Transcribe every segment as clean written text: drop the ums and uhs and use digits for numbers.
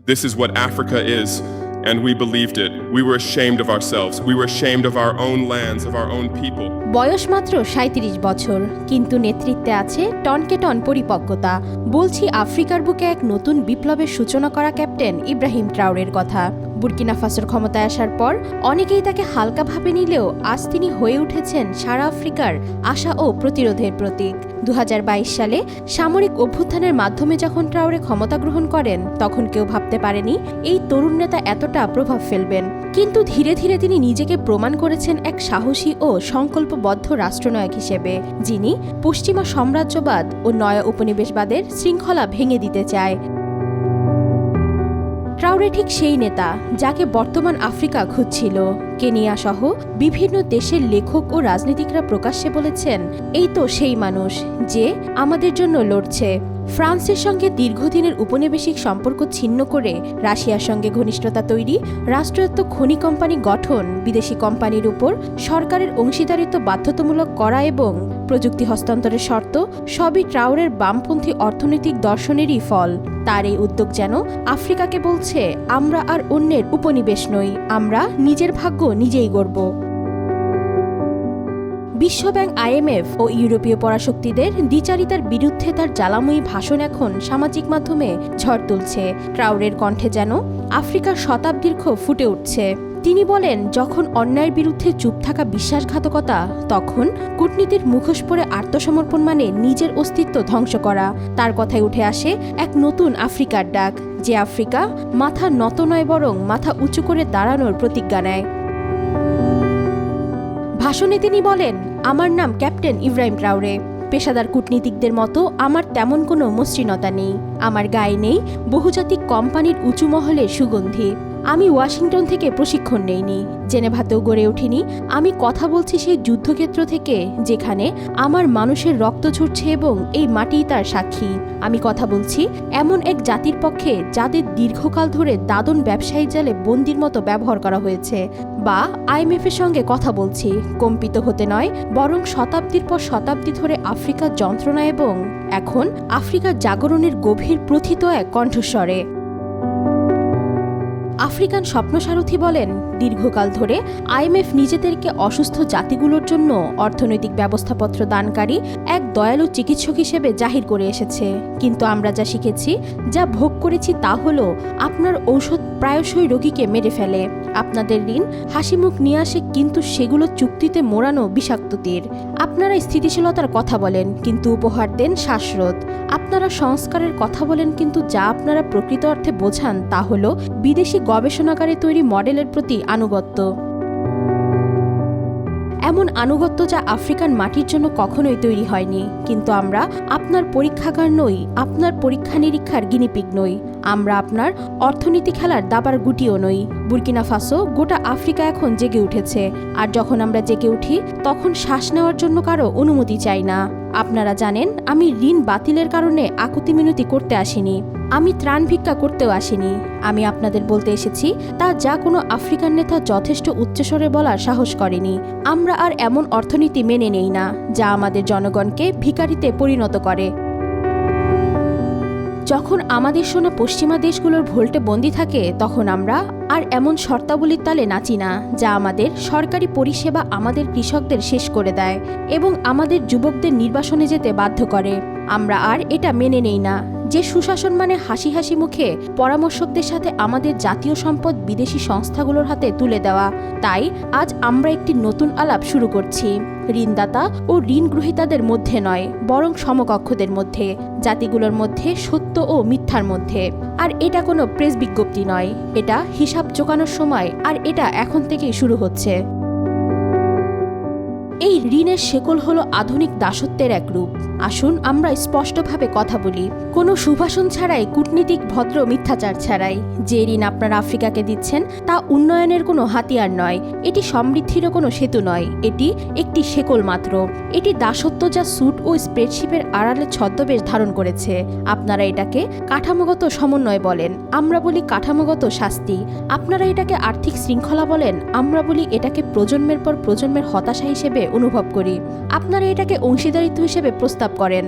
This is what Africa is, and we believed it. We were ashamed of ourselves. We were ashamed of our own lands, of our own people. বয়স মাত্র ৩৭ বছর, কিন্তু নেতৃত্বে আছে টনকে ton পরিপক্কতা। বলছি আফ্রিকার বুকে এক নতুন বিপ্লবের সূচনা করা ক্যাপ্টেন ইব্রাহিম ট্রাওরের কথা। বুর্কিনা ফাসোর ক্ষমতায় আসার পর অনেকেই তাকে হালকাভাবে নিলেও আজ তিনি হয়ে উঠেছেন সারা আফ্রিকার আশা ও প্রতিরোধের প্রতীক। ২০২২ সালে সামরিক অভ্যুত্থানের মাধ্যমে যখন ট্রাওরে ক্ষমতা গ্রহণ করেন, তখন কেউ ভাবতে পারেনি এই তরুণ নেতা এতটা প্রভাব ফেলবেন। কিন্তু ধীরে ধীরে তিনি নিজেকে প্রমাণ করেছেন এক সাহসী ও সংকল্পবদ্ধ রাষ্ট্রনায়ক হিসেবে, যিনি পশ্চিমা সাম্রাজ্যবাদ ও নয়া উপনিবেশবাদের শৃঙ্খলা ভেঙে দিতে চায়। ট্রাওরে ঠিক সেই নেতা যাকে বর্তমান আফ্রিকা খুঁজছিল। কেনিয়া সহ বিভিন্ন দেশের লেখক ও রাজনীতিকরা প্রকাশ্যে বলেছেন, এই তো সেই মানুষ যে আমাদের জন্য লড়ছে। ফ্রান্সের সঙ্গে দীর্ঘদিনের উপনিবেশিক সম্পর্ক ছিন্ন করে রাশিয়ার সঙ্গে ঘনিষ্ঠতা তৈরি, রাষ্ট্রায়ত্ত খনি কোম্পানি গঠন, বিদেশি কোম্পানির উপর সরকারের অংশীদারিত্ব বাধ্যতামূলক করা এবং প্রযুক্তি হস্তান্তরের শর্ত সবই ট্রাওরের বামপন্থী অর্থনৈতিক দর্শনেরই ফল। তার এই উদ্যোগ যেন আফ্রিকাকে বলছে, আমরা আর অন্যের উপনিবেশ নই, আমরা নিজের ভাগ্য নিজেই গড়ব। বিশ্বব্যাংক, IMF ও ইউরোপীয় পরাশক্তিদের দ্বিচারিতার বিরুদ্ধে তার জ্বালাময়ী ভাষণ এখন সামাজিক মাধ্যমে ঝড় তুলছে। ট্রাওরের কণ্ঠে যেন আফ্রিকার শতাব্দীর ক্ষোভ ফুটে উঠছে। তিনি বলেন, যখন অন্যায়ের বিরুদ্ধে চুপ থাকা বিশ্বাসঘাতকতা, তখন কূটনীতির মুখোশ পরে আত্মসমর্পণ মানে নিজের অস্তিত্ব ধ্বংস করা। তার কথায় উঠে আসে এক নতুন আফ্রিকার ডাক, যে আফ্রিকা মাথা নত নয় বরং মাথা উঁচু করে দাঁড়ানোর প্রতিজ্ঞা নেয়। ভাষণে তিনি বলেন, আমার নাম ক্যাপ্টেন ইব্রাহিম ট্রাওরে। পেশাদার কূটনীতিকদের মতো আমার তেমন কোনো মসৃণতা নেই। আমার গায়ে নেই বহুজাতিক কোম্পানির উঁচু মহলের সুগন্ধি। আমি ওয়াশিংটন থেকে প্রশিক্ষণ নেইনি, জেনেভাতেও গড়ে উঠিনি। আমি কথা বলছি সেই যুদ্ধক্ষেত্র থেকে, যেখানে আমার মানুষের রক্ত ঝরছে এবং এই মাটিই তার সাক্ষী। আমি কথা বলছি এমন এক জাতির পক্ষে যাদের দীর্ঘকাল ধরে দাদন ব্যবসায়ী জালে বন্দির মতো ব্যবহার করা হয়েছে। বা IMF এর সঙ্গে কথা বলছি কম্পিত হতে নয়, বরং শতাব্দীর পর শতাব্দী ধরে আফ্রিকার যন্ত্রণা এবং এখন আফ্রিকার জাগরণের গভীর প্রথিত এক কণ্ঠস্বরে। আফ্রিকান স্বপ্নসারথী বলেন, দীর্ঘকাল ধরে IMF নিজেদেরকে অসুস্থ জাতিগুলোর জন্য অর্থনৈতিক ব্যবস্থাপত্র দানকারী এক দয়ালু চিকিৎসক হিসেবে জাহির করে এসেছে। কিন্তু আমরা যা শিখেছি, যা ভোগ করেছি তা হলো আপনার ঔষধ প্রায়শই রোগীকে মেরে ফেলে। আপনাদের ঋণ হাসিমুখ নিয়ে আসে, কিন্তু সেগুলো চুক্তিতে মোড়ানো বিষাক্ত তীর। আপনারা স্থিতিশীলতার কথা বলেন, কিন্তু উপহার দেন শ্বাসরোধ। আপনারা সংস্কারের কথা বলেন, কিন্তু যা আপনারা প্রকৃত অর্থে বোঝান তা হলো বিদেশি গবেষণাগারে তৈরি মডেলের প্রতি আনুগত্য। এমন আনুগত্য যা আফ্রিকান মাটির জন্য কখনোই তৈরি হয়নি। কিন্তু আমরা আপনার পরীক্ষাগার নই, আপনার পরীক্ষা নিরীক্ষার গিনিপিগ নই। আমরা আপনার অর্থনীতি খেলার দাবার গুটিও নই। বুর্কিনা ফাসো, গোটা আফ্রিকা এখন জেগে উঠেছে। আর যখন আমরা জেগে উঠি, তখন শ্বাস নেওয়ার জন্য কারো অনুমতি চাই না। আপনারা জানেন, আমি ঋণ বাতিলের কারণে আকুতি মিনতি করতে আসিনি। আমি ত্রাণ ভিক্ষা করতেও আসিনি। আমি আপনাদের বলতে এসেছি তা যা কোনো আফ্রিকান নেতা যথেষ্ট উচ্চস্বরে বলার সাহস করেনি। আমরা আর এমন অর্থনীতি মেনে নেই না যা আমাদের জনগণকে ভিখারিতে পরিণত করে। যখন আমাদের সোনা পশ্চিমা দেশগুলোর ভোল্টে বন্দী থাকে, তখন আমরা আর এমন শর্তাবলীর তালে নাচি না যা আমাদের সরকারি পরিষেবা, আমাদের কৃষকদের শেষ করে দেয় এবং আমাদের যুবকদের নির্বাসনে যেতে বাধ্য করে। আমরা আর এটা মেনে নেই না যে সুশাসন মানে হাসি হাসি মুখে পরামর্শকদের সাথে আমাদের জাতীয় সম্পদ বিদেশি সংস্থাগুলোর হাতে তুলে দেওয়া। তাই আজ আমরা একটি নতুন আলাপ শুরু করছি, ঋণদাতা ও ঋণ গ্রহীতাদের মধ্যে নয়, বরং সমকক্ষদের মধ্যে, জাতিগুলোর মধ্যে, সত্য ও মিথ্যার মধ্যে। আর এটা কোনো প্রেস বিজ্ঞপ্তি নয়, এটা হিসাব চোকানোর সময়, আর এটা এখন থেকেই শুরু হচ্ছে। এই ঋণের শেকল হলো আধুনিক দাসত্বের এক রূপ। আসুন আমরা স্পষ্টভাবে কথা বলি, কোনো সুভাষণ ছাড়াই, কূটনীতিক ভদ্র মিথ্যাচার ছাড়াই। যে ঋণ আপনারা আফ্রিকাকে দিচ্ছেন তা উন্নয়নের কোনো হাতিয়ার নয়, এটি সমৃদ্ধিরও কোনো সেতু নয়, এটি একটি শেকল মাত্র। এটি দাসত্ব যা স্যুট ও স্প্রেডশিপের আড়ালে ছদ্মবেশ ধারণ করেছে। আপনারা এটাকে কাঠামোগত সমন্বয় বলেন, আমরা বলি কাঠামোগত শাস্তি। আপনারা এটাকে আর্থিক শৃঙ্খলা বলেন, আমরা বলি এটাকে প্রজন্মের পর প্রজন্মের হতাশা হিসেবে অনুভব করি। আপনারা এটাকে অংশীদারিত্ব হিসেবে প্রস্তাব করেন।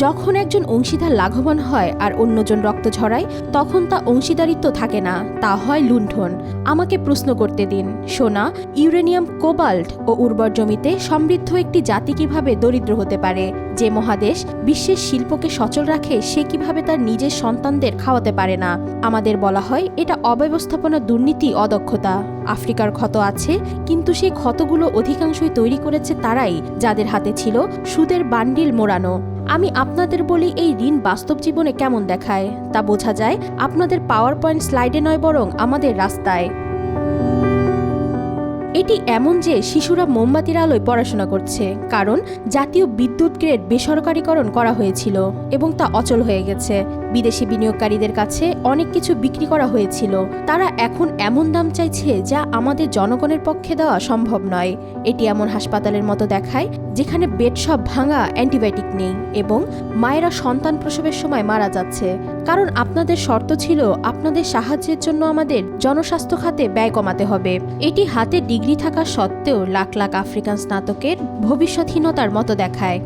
যখন একজন অংশীদার লাভবান হয় আর অন্যজন রক্ত ঝরায়, তখন তা অংশীদারিত্ব থাকে না, তা হয় লুণ্ঠন। আমাকে প্রশ্ন করতে দিন, সোনা, ইউরেনিয়াম, কোবাল্ট ও উর্বর জমিতে সমৃদ্ধ একটি জাতি কিভাবে দরিদ্র হতে পারে? যে মহাদেশ বিশ্বের শিল্পকে সচল রাখে, সে কিভাবে তার নিজের সন্তানদের খাওয়াতে পারে না? আমাদের বলা হয় এটা অব্যবস্থাপনা, দুর্নীতি, অদক্ষতা। আফ্রিকার ক্ষত আছে, কিন্তু সেই ক্ষতগুলো অধিকাংশই তৈরি করেছে তারাই, যাদের হাতে ছিল সুদের বান্ডিল মোড়ানো। আমি আপনাদের বলি, এই ঋণ বাস্তব জীবনে কেমন দেখায় তা বোঝা যায় আপনাদের পাওয়ার পয়েন্ট স্লাইডে নয়, বরং আমাদের রাস্তায়। এটি এমন যে শিশুরা মোমবাতির আলোয় পড়াশোনা করছে, কারণ জাতীয় বিদ্যুৎ গ্রেড বেসরকারীকরণ করা হয়েছিল এবং তা অচল হয়ে গেছে। বিদেশি বিনিয়োগকারীদের কাছে অনেক কিছু বিক্রি করা হয়েছিল, তারা এখন এমন দাম চাইছে যা আমাদের জনগণের পক্ষে দেওয়া সম্ভব নয়। এটি এমন হাসপাতালের মতো দেখায় যেখানে বেড সব ভাঙা, অ্যান্টিবায়োটিক নেই এবং মায়েরা সন্তান প্রসবের সময় মারা যাচ্ছে, কারণ আপনাদের শর্ত ছিল আপনাদের সাহায্যের জন্য আমাদের জনস্বাস্থ্য খাতে ব্যয় কমাতে হবে। এটি হাতে ডিগ্রি থাকা সত্ত্বেও লাখ লাখ আফ্রিকান স্নাতকের ভবিষ্যৎহীনতার মতো দেখায়,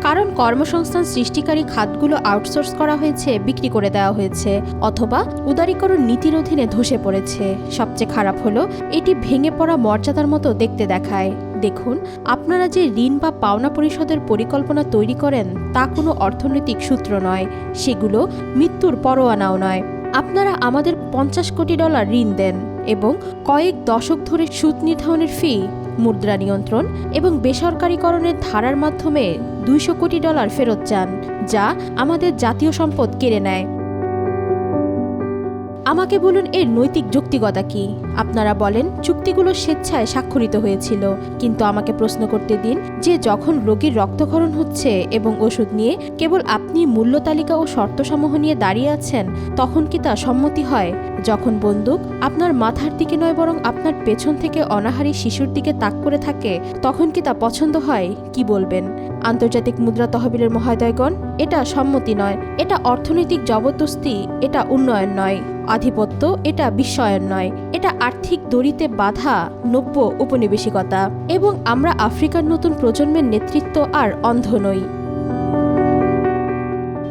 কারণ কর্মসংস্থান সৃষ্টিকারী খাতগুলো আউটসোর্স করা হয়েছে, বিক্রি করে দেওয়া হয়েছে, অথবা উদারীকরণ নীতির অধীনে ধসে পড়েছে। সবচেয়ে খারাপ হলো এটি ভেঙে পড়া মর্যাদার মতো দেখতে দেখায়। দেখুন, আপনারা যে ঋণ বা পাওনা পরিশোধের পরিকল্পনা তৈরি করেন তা কোনো অর্থনৈতিক সূত্র নয়, সেগুলো মৃত্যুর পরোয়ানাও নয়। আপনারা আমাদের $50 কোটি ঋণ দেন এবং কয়েক দশক ধরে সুদ নির্ধারণের ফি, মুদ্রা নিয়ন্ত্রণ এবং বেসরকারীকরণের ধারার মাধ্যমে $200 কোটি ফেরত চান, যা আমাদের জাতীয় সম্পদ কেড়ে নেয়। আমাকে বলুন, এর নৈতিক যৌক্তিকতা কি? আপনারা বলেন চুক্তিগুলো স্বেচ্ছায় স্বাক্ষরিত হয়েছিল, কিন্তু আমাকে প্রশ্ন করতে দিন যে যখন রোগীর রক্তক্ষরণ হচ্ছে এবং ওষুধ নিয়ে কেবল আপনি মূল্য তালিকা ও শর্তসমূহ নিয়ে দাঁড়িয়ে আছেন, তখন কি তা সম্মতি হয়? যখন বন্দুক আপনার মাথার দিকে নয়, বরং আপনার পেছন থেকে অনাহারী শিশুর দিকে তাক করে থাকে, তখন কি তা পছন্দ হয়? কি বলবেন? আন্তর্জাতিক মুদ্রা তহবিলের মহোদয়গণ, এটা সম্মতি নয়, এটা অর্থনৈতিক জবরদস্তি, এটা উন্নয়ন নয়। আধিপত্য, এটা বিশ্বায়ন নয়, এটা আর্থিক দড়িতে বাঁধা নব্য উপনিবেশিকতা। এবং আমরা আফ্রিকার নতুন প্রজন্মের নেতৃত্ব আর অন্ধ নই।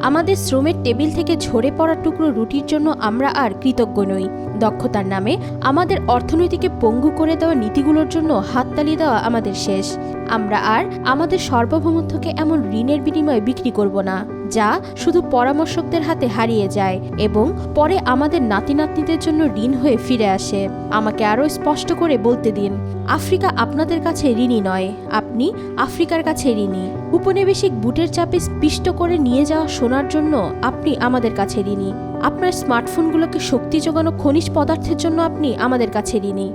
আমাদের শ্রমের টেবিল থেকে ঝরে পড়া টুকরো রুটির জন্য আমরা আর কৃতজ্ঞ নই। দক্ষতার নামে আমাদের অর্থনীতিকে পঙ্গু করে দেওয়া নীতিগুলোর জন্য হাততালি দেওয়া আমাদের শেষ। আমরা আর আমাদের সার্বভৌমত্বকে এমন ঋণের বিনিময়ে বিক্রি করব না, যা শুধু পরামর্শকদের হাতে হারিয়ে যায় এবং পরে আমাদের নাতি নাতনিদের জন্য ঋণ হয়ে ফিরে আসে। আমাকে আরও স্পষ্ট করে বলতে দিন, আফ্রিকা আপনাদের কাছে ঋণী নয়, আপনি আফ্রিকার কাছে ঋণী। উপনিবেশিক বুটের চাপে স্পৃষ্ট করে নিয়ে যাওয়া সোনার জন্য আপনি আমাদের কাছে ঋণী। আপনার স্মার্টফোনগুলোকে শক্তি যোগানো খনিজ পদার্থের জন্য আপনি আমাদের কাছে ঋণী।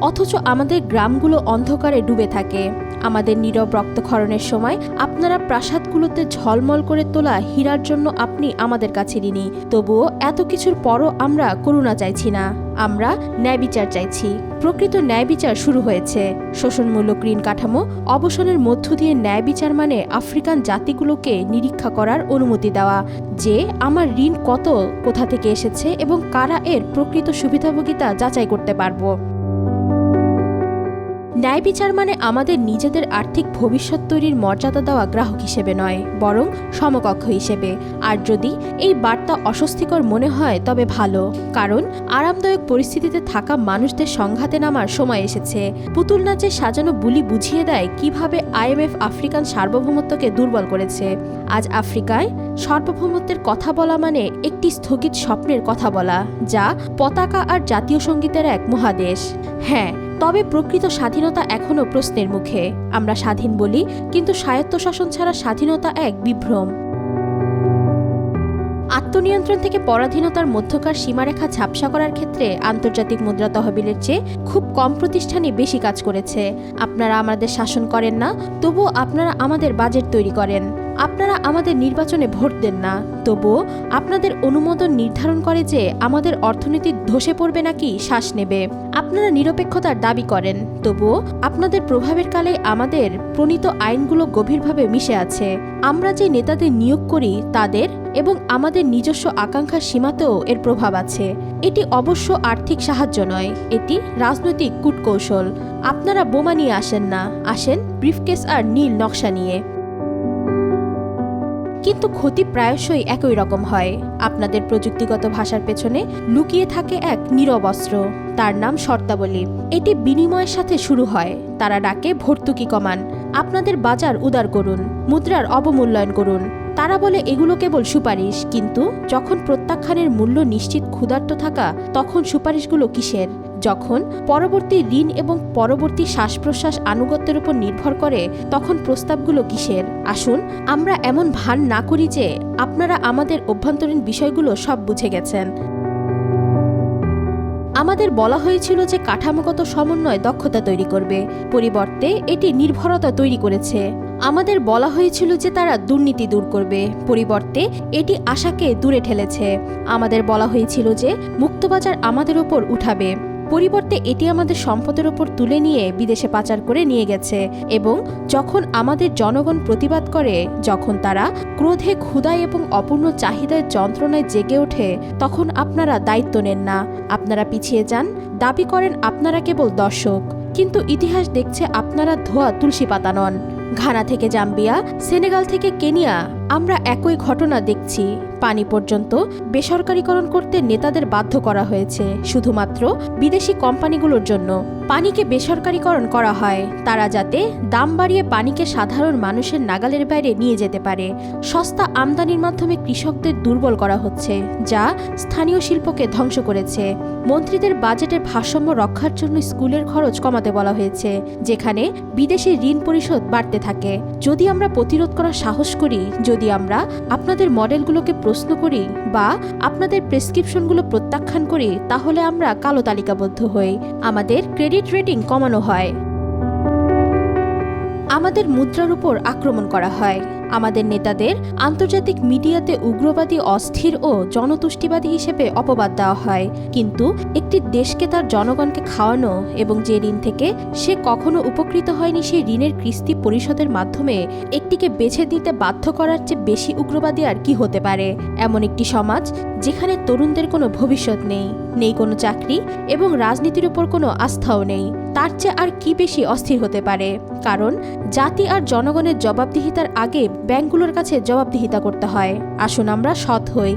অথচ আমাদের গ্রামগুলো অন্ধকারে ডুবে থাকে। আমাদের নীরব রক্তক্ষরণের সময় আপনারা প্রাসাদগুলোতে ঝলমল করে তোলা হীরার জন্য আপনি আমাদের কাছে ঋণী। তবুও এত কিছুর পরও আমরা করুণা চাইছি না, আমরা ন্যায় বিচার চাইছি। প্রকৃত ন্যায় বিচার শুরু হয়েছে। শোষণমূলক ঋণ কাঠামো অবসানের মধ্য দিয়ে ন্যায় বিচার মানে আফ্রিকান জাতিগুলোকে নিরীক্ষা করার অনুমতি দেওয়া যে আমার ঋণ কত, কোথা থেকে এসেছে এবং কারা এর প্রকৃত সুবিধাভোগিতা যাচাই করতে পারবো। ন্যায় বিচার মানে আমাদের নিজেদের আর্থিক ভবিষ্যৎ তৈরির মর্যাদা দেওয়া গ্রাহক হিসেবে নয়, বরং সমকক্ষ হিসেবে। আর যদি এই বার্তা অস্বস্তিকর মনে হয় তবে ভালো, কারণ আরামদায়ক পরিস্থিতিতে থাকা মানুষদের সংঘাতে নামার সময় এসেছে। পুতুল নাচে সাজানো বুলি বুঝিয়ে দেয় কিভাবে IMF আফ্রিকান সার্বভৌমত্বকে দুর্বল করেছে। আজ আফ্রিকায় সার্বভৌমত্বের কথা বলা মানে একটি স্থগিত স্বপ্নের কথা বলা, যা পতাকা আর জাতীয় সঙ্গীতের এক মহাদেশ। হ্যাঁ, তবে প্রকৃত স্বাধীনতা এখনও প্রশ্নের মুখে। আমরা স্বাধীন বলি, কিন্তু স্বায়ত্তশাসন ছাড়া স্বাধীনতা এক বিভ্রম। আত্মনিয়ন্ত্রণ থেকে পরাধীনতার মধ্যকার সীমারেখা ঝাপসা করার ক্ষেত্রে আন্তর্জাতিক মুদ্রা তহবিলের চেয়ে খুব কম প্রতিষ্ঠানই বেশি কাজ করেছে। আপনারা আমাদের শাসন করেন না, তবুও আপনারা আমাদের বাজেট তৈরি করেন। আপনারা আমাদের নির্বাচনে ভোট দেন না, তবুও আপনাদের অনুমোদন নির্ধারণ করে যে আমাদের অর্থনীতি ধসে পড়বে নাকি শ্বাস নেবে। আপনারা নিরপেক্ষতার দাবি করেন, তবুও আপনাদের প্রভাবের কালে আমাদের প্রণীত আইনগুলো গভীরভাবে মিশে আছে। আমরা যে নেতাদের নিয়োগ করি তাদের এবং আমাদের নিজস্ব আকাঙ্ক্ষার সীমাতেও এর প্রভাব আছে। এটি অবশ্য আর্থিক সাহায্য নয়, এটি রাজনৈতিক কূটকৌশল। আপনারা বোমা নিয়ে আসেন না, আসেন ব্রিফকেস আর নীল নকশা নিয়ে। কিন্তু ক্ষতি প্রায়শই একই রকম হয়। আপনাদের প্রযুক্তিগত ভাষার পেছনে লুকিয়ে থাকে এক নীরব অস্ত্র, তার নাম শর্তাবলী। এটি বিনিময়ের সাথে শুরু হয়। তারা ডাকে ভর্তুকি কমান, আপনাদের বাজার উদার করুন, মুদ্রার অবমূল্যায়ন করুন। তারা বলে এগুলো কেবল সুপারিশ, কিন্তু যখন প্রত্যাখ্যানের মূল্য নিশ্চিত ক্ষুধার্ত থাকা, তখন সুপারিশগুলো কিসের? যখন পরবর্তী ঋণ এবং পরবর্তী শ্বাস প্রশ্বাস আনুগত্যের উপর নির্ভর করে, তখন প্রস্তাবগুলো কিসের? আসুন আমরা এমন ভান না করি যে আপনারা আমাদের অভ্যন্তরীণ বিষয়গুলো সব বুঝে গেছেন। আমাদের বলা হয়েছিল যে কাঠামোগত সমন্বয় দক্ষতা তৈরি করবে, পরিবর্তে এটি নির্ভরতা তৈরি করেছে। আমাদের বলা হয়েছিল যে তারা দুর্নীতি দূর করবে, পরিবর্তে এটি আশাকে দূরে ঠেলেছে। আমাদের বলা হয়েছিল যে মুক্তবাজার আমাদের ওপর উঠাবে, পরিবর্তে এটি আমাদের সম্পদের ওপর তুলে নিয়ে বিদেশে পাচার করে নিয়ে গেছে। এবং যখন আমাদের জনগণ প্রতিবাদ করে, যখন তারা ক্রোধে, ক্ষুধায় এবং অপূর্ণ চাহিদার যন্ত্রণায় জেগে ওঠে, তখন আপনারা দায়িত্ব নেন না, আপনারা পিছিয়ে যান, দাবি করেন আপনারা কেবল দর্শক। কিন্তু ইতিহাস দেখছে আপনারা ধোয়া তুলসী পাতা নন। ঘানা থেকে জাম্বিয়া, সেনেগাল থেকে কেনিয়া, আমরা একই ঘটনা দেখছি। পানি পর্যন্ত বেসরকারীকরণ করতে নেতাদের বাধ্য করা হয়েছে শুধুমাত্র বিদেশি কোম্পানিগুলোর জন্য। পানিকে বেসরকারীকরণ করা হয় তারা যাতে দাম বাড়িয়ে পানিকে সাধারণ মানুষের নাগালের বাইরে নিয়ে যেতে পারে। সস্তা আমদানির মাধ্যমে কৃষকদের দুর্বল করা হচ্ছে, যা স্থানীয় শিল্পকে ধ্বংস করেছে। মন্ত্রীদের বাজেটের ভারসাম্য রক্ষার জন্য স্কুলের খরচ কমাতে বলা হয়েছে, যেখানে বিদেশি ঋণ পরিশোধ বাড়তে থাকে। যদি আমরা প্রতিরোধ করার সাহস করি, যদি আমরা আপনাদের মডেলগুলোকে প্রশ্ন করি বা আপনাদের প্রেসক্রিপশনগুলো প্রত্যাখ্যান করি, তাহলে আমরা কালো তালিকাবদ্ধ হই, আমাদের ক্রেডিট রেটিং কমানো হয়, আমাদের মুদ্রার উপর আক্রমণ করা হয়, আমাদের নেতাদের আন্তর্জাতিক মিডিয়াতে উগ্রবাদী, অস্থির ও জনতুষ্টিবাদী হিসেবে অপবাদ দেওয়া হয়। কিন্তু একটি দেশকে তার জনগণকে খাওয়ানো এবং যে ঋণ থেকে সে কখনো উপকৃত হয়নি, সেই ঋণের কিস্তি পরিশোধের মাধ্যমে একটিকে বেছে দিতে বাধ্য করার চেয়ে বেশি উগ্রবাদী আর কি হতে পারে? এমন একটি সমাজ যেখানে তরুণদের কোনো ভবিষ্যৎ নেই, নেই কোনো চাকরি এবং রাজনীতির উপর কোনো আস্থাও নেই, তার চেয়ে আর কি বেশি অস্থির হতে পারে? কারণ জাতি আর জনগণের জবাবদিহিতার আগে ব্যাংকগুলোর কাছে জবাবদিহিতা করতে হয়। আসুন আমরা সৎ হই।